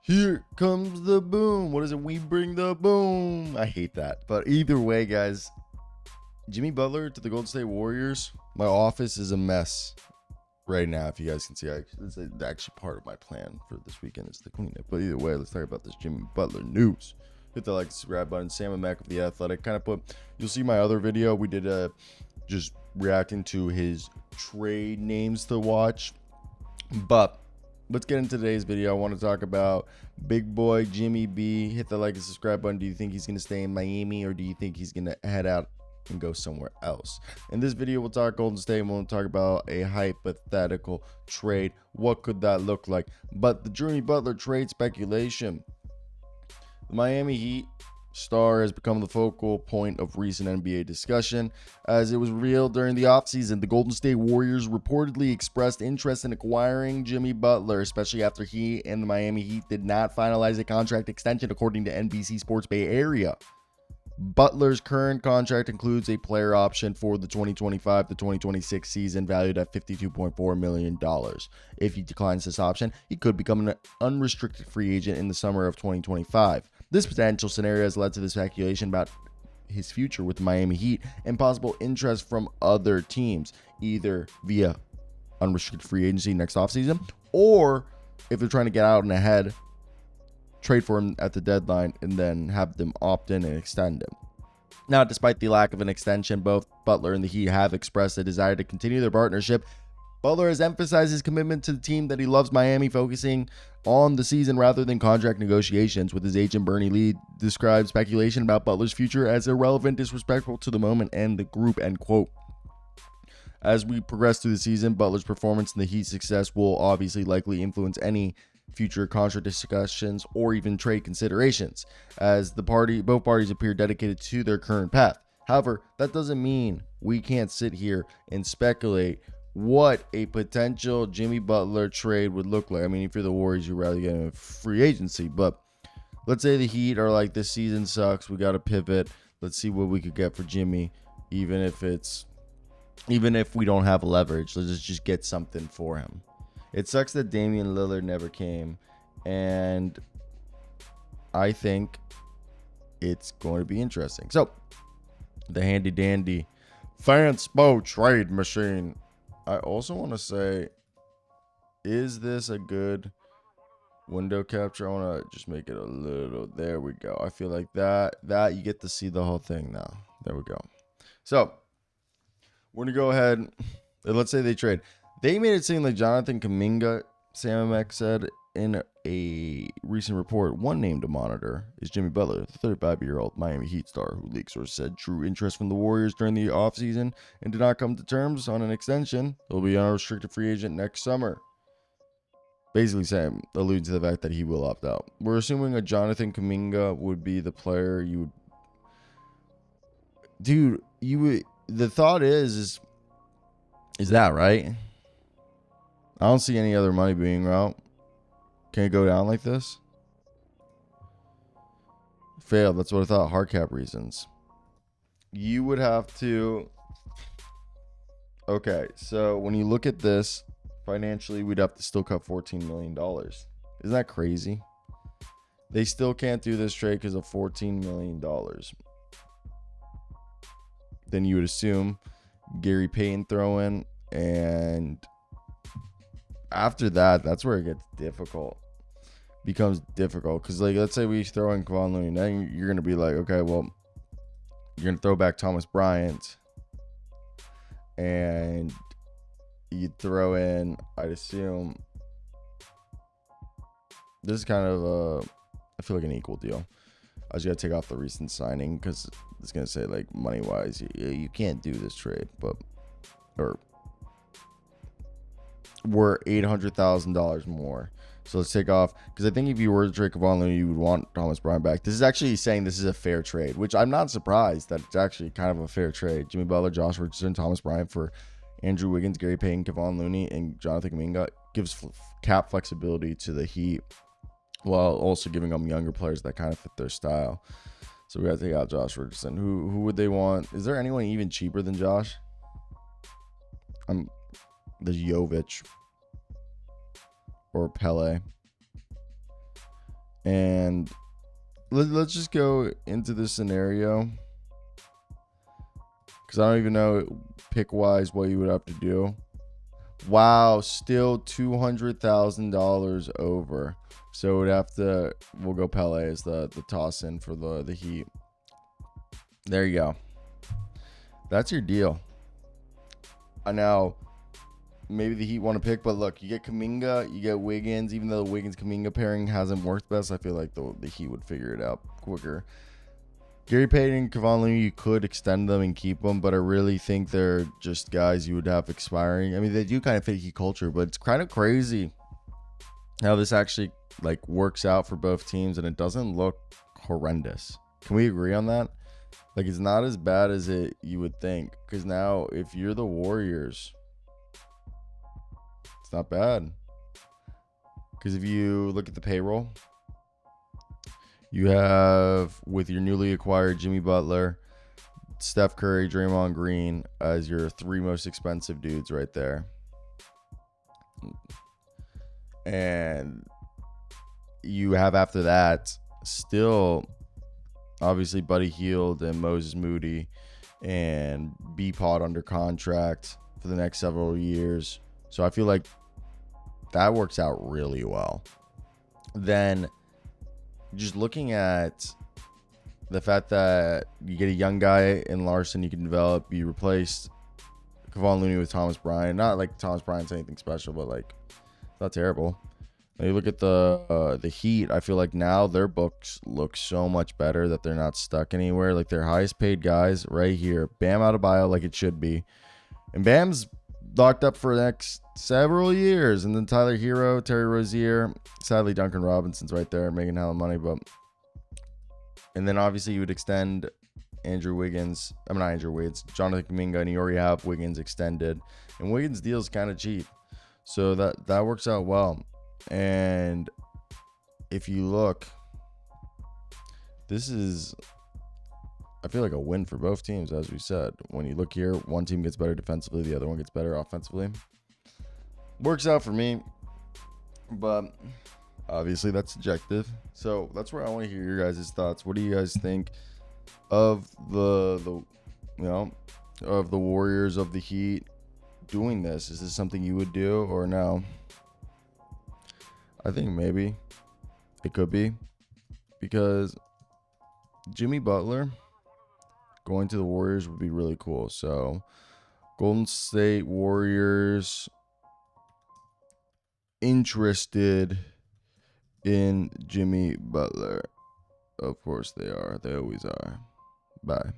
Here comes the boom. What is it? We bring the boom. I hate that. But either way, guys, Jimmy Butler to the Golden State Warriors. My office is a mess right now. If you guys can see, it's actually part of my plan for this weekend is to clean it. But either way, let's talk about this Jimmy Butler news. Hit the like, subscribe button. Sam and Mac of The Athletic. You'll see my other video. We did just reacting to his trade names to watch. But let's get into today's video. I want to talk about big boy Jimmy B. Hit the like and subscribe button. Do you think he's going to stay in Miami, or do you think he's going to head out and go somewhere else? In this video, we'll talk Golden State, and we'll talk about a hypothetical trade. What could that look like? But the Jimmy Butler trade speculation. The Miami Heat star has become the focal point of recent NBA discussion, as it was revealed during the offseason. The Golden State Warriors reportedly expressed interest in acquiring Jimmy Butler, especially after he and the Miami Heat did not finalize a contract extension, according to NBC Sports Bay Area. Butler's current contract includes a player option for the 2025 to 2026 season valued at $52.4 million. If he declines this option, he could become an unrestricted free agent in the summer of 2025. This potential scenario has led to the speculation about his future with the Miami Heat and possible interest from other teams, either via unrestricted free agency next offseason, or if they're trying to get out and ahead, trade for him at the deadline and then have them opt in and extend him. Now, despite the lack of an extension, both Butler and the Heat have expressed a desire to continue their partnership. Butler has emphasized his commitment to the team, that he loves Miami, focusing on the season rather than contract negotiations. With his agent Bernie Lee described speculation about Butler's future as irrelevant, disrespectful to the moment and the group, end quote. As we progress through the season, Butler's performance and the Heat's success will obviously likely influence any future contract discussions or even trade considerations, as both parties appear dedicated to their current path. However, that doesn't mean we can't sit here and speculate what a potential Jimmy Butler trade would look like. I mean, if you're the Warriors, you'd rather get him a free agency, but let's say the Heat are like, this season sucks, we got to pivot, let's see what we could get for Jimmy, even if we don't have leverage, let's just get something for him. It sucks that Damian Lillard never came, and I think it's going to be interesting. So, the handy dandy Fanspo trade machine. I also want to say, is this a good window capture? I want to just make it a little, there we go. I feel like that you get to see the whole thing now. There we go. So, we're going to go ahead, and let's say they trade. They made it seem like Jonathan Kuminga, Sam MX said in a recent report, one name to monitor is Jimmy Butler, the 35-year-old Miami Heat star, who leak source said drew interest from the Warriors during the offseason and did not come to terms on an extension. He'll be an unrestricted free agent next summer. Basically, Sam alludes to the fact that he will opt out. We're assuming a Jonathan Kuminga would be the player you would... Dude, you would... The thought is that right? I don't see any other money being out. Can it go down like this? Failed. That's what I thought. Hard cap reasons. You would have to... Okay, so when you look at this, financially, we'd have to still cut $14 million. Isn't that crazy? They still can't do this trade because of $14 million. Then you would assume Gary Payton throw in, and after that, that's where it gets difficult. Becomes difficult because, like, let's say we throw in Kevon Looney, then you're gonna be like, okay, well, you're gonna throw back Thomas Bryant, and you throw in, I'd assume, this is kind of I feel like an equal deal. I just gotta take off the recent signing because it's gonna say, like, money wise, you can't do this trade, but we're $800,000 more. So let's take off, because I think if you were to trade Kevon Looney, you would want Thomas Bryant back. This is actually saying this is a fair trade, which I'm not surprised that it's actually kind of a fair trade. Jimmy Butler, Josh Richardson, Thomas Bryant for Andrew Wiggins, Gary Payton, Kevon Looney, and Jonathan Kuminga gives cap flexibility to the Heat, while also giving them younger players that kind of fit their style. So we got to take out Josh Richardson. Who would they want? Is there anyone even cheaper than Josh? There's Jovic or Pele. And let's just go into this scenario, because I don't even know pick wise what you would have to do. Wow, still $200,000 over. So we'll go Pele as the toss in for the Heat. There you go. That's your deal. Now, maybe the Heat want to pick, but look, you get Kuminga, you get Wiggins. Even though the Wiggins-Kuminga pairing hasn't worked best, I feel like the Heat would figure it out quicker. Gary Payton, Kevon Looney, you could extend them and keep them, but I really think they're just guys you would have expiring. I mean, they do kind of fit Heat culture, but it's kind of crazy how this actually like works out for both teams, and it doesn't look horrendous. Can we agree on that? Like, it's not as bad as you would think, because now if you're the Warriors, it's not bad. Because if you look at the payroll, you have, with your newly acquired Jimmy Butler, Steph Curry, Draymond Green as your three most expensive dudes right there. And you have after that still obviously Buddy Hield and Moses Moody and B-Pod under contract for the next several years. So I feel like that works out really well. Then just looking at the fact that you get a young guy in Larson you can develop, you replaced Kevon Looney with Thomas Bryant. Not like Thomas Bryant's anything special, but like not terrible. Now you look at the Heat, I feel like now their books look so much better that they're not stuck anywhere. Like their highest paid guys right here, Bam Adebayo, like it should be. And Bam's locked up for the next several years. And then Tyler Hero, Terry Rozier, sadly Duncan Robinson's right there making hella money, but and then obviously you would extend Jonathan Kuminga, and you already have Wiggins extended. And Wiggins' deal is kind of cheap. So that works out well. And if you look, this is, I feel like a win for both teams, as we said. When you look here, one team gets better defensively, the other one gets better offensively. Works out for me, but obviously that's subjective. So that's where I want to hear your guys' thoughts. What do you guys think of the Warriors, of the Heat doing this? Is this something you would do or no? I think maybe it could be, because Jimmy Butler going to the Warriors would be really cool. So Golden State Warriors interested in Jimmy Butler. Of course they are. They always are. Bye.